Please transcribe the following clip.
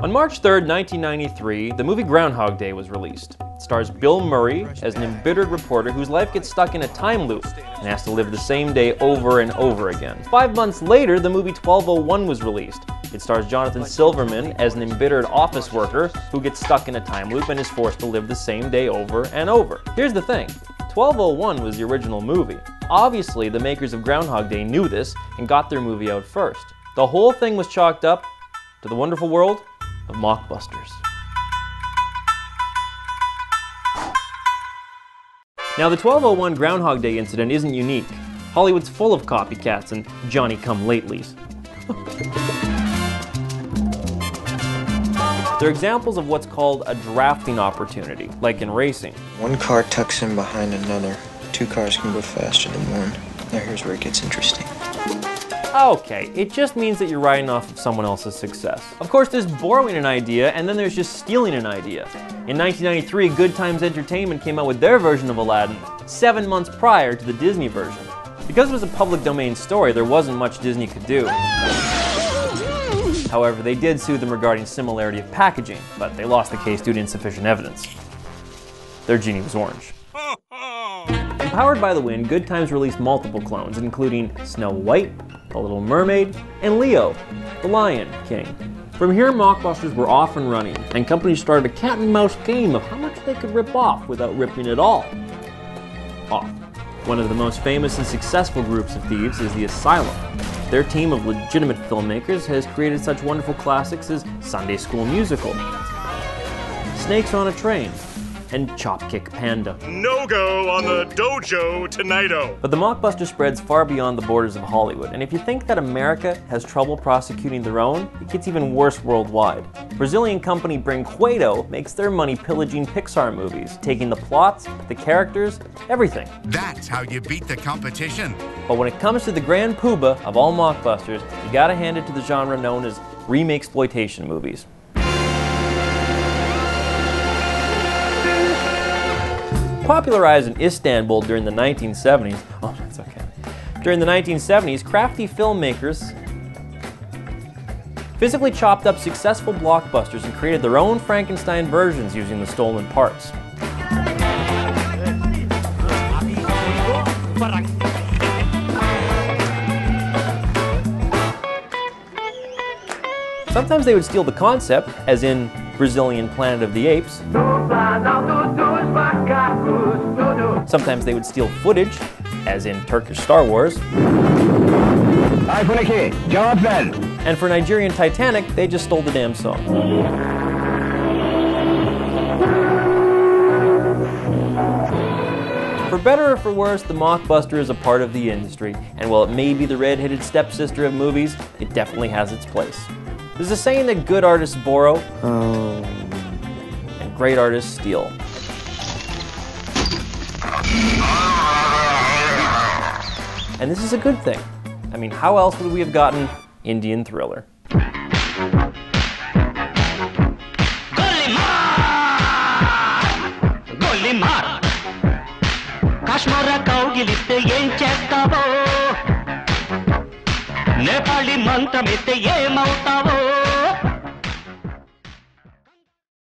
On March 3rd, 1993, the movie Groundhog Day was released. It stars Bill Murray as an embittered reporter whose life gets stuck in a time loop and has to live the same day over and over again. 5 months later, the movie 1201 was released. It stars Jonathan Silverman as an embittered office worker who gets stuck in a time loop and is forced to live the same day over and over. Here's the thing. 1201 was the original movie. Obviously, the makers of Groundhog Day knew this and got their movie out first. The whole thing was chalked up to the wonderful world of Mockbusters. Now, the 1201 Groundhog Day incident isn't unique. Hollywood's full of copycats and Johnny-come-latelys. They're examples of what's called a drafting opportunity, like in racing. One car tucks in behind another. 2 cars can go faster than one. Now here's where it gets interesting. Okay, it just means that you're riding off of someone else's success. Of course, there's borrowing an idea, and then there's just stealing an idea. In 1993, Good Times Entertainment came out with their version of Aladdin 7 months prior to the Disney version. Because it was a public domain story, there wasn't much Disney could do. However, they did sue them regarding similarity of packaging, but they lost the case due to insufficient evidence. Their genie was orange. Empowered by the wind, Good Times released multiple clones, including Snow White, The Little Mermaid, and Leo, the Lion King. From here, Mockbusters were off and running, and companies started a cat and mouse game of how much they could rip off without ripping it all off. One of the most famous and successful groups of thieves is the Asylum. Their team of legitimate filmmakers has created such wonderful classics as Sunday School Musical, Snakes on a Train, and Chopkick Panda. No-go on the dojo tonight-o. But the Mockbuster spreads far beyond the borders of Hollywood, and if you think that America has trouble prosecuting their own, it gets even worse worldwide. Brazilian company Brinquedo makes their money pillaging Pixar movies, taking the plots, the characters, everything. That's how you beat the competition. But when it comes to the grand poobah of all Mockbusters, you gotta hand it to the genre known as remakesploitation movies. Popularized in Istanbul during the 1970s, oh, that's okay. During the 1970s, crafty filmmakers physically chopped up successful blockbusters and created their own Frankenstein versions using the stolen parts. Sometimes they would steal the concept, as in Brazilian Planet of the Apes. Sometimes they would steal footage, as in Turkish Star Wars. And for Nigerian Titanic, they just stole the damn song. For better or for worse, the Mockbuster is a part of the industry, and while it may be the red-headed stepsister of movies, it definitely has its place. There's a saying that good artists borrow, and great artists steal. And this is a good thing. I mean, how else would we have gotten Indian Thriller? Nepali mantra mete ye mautavo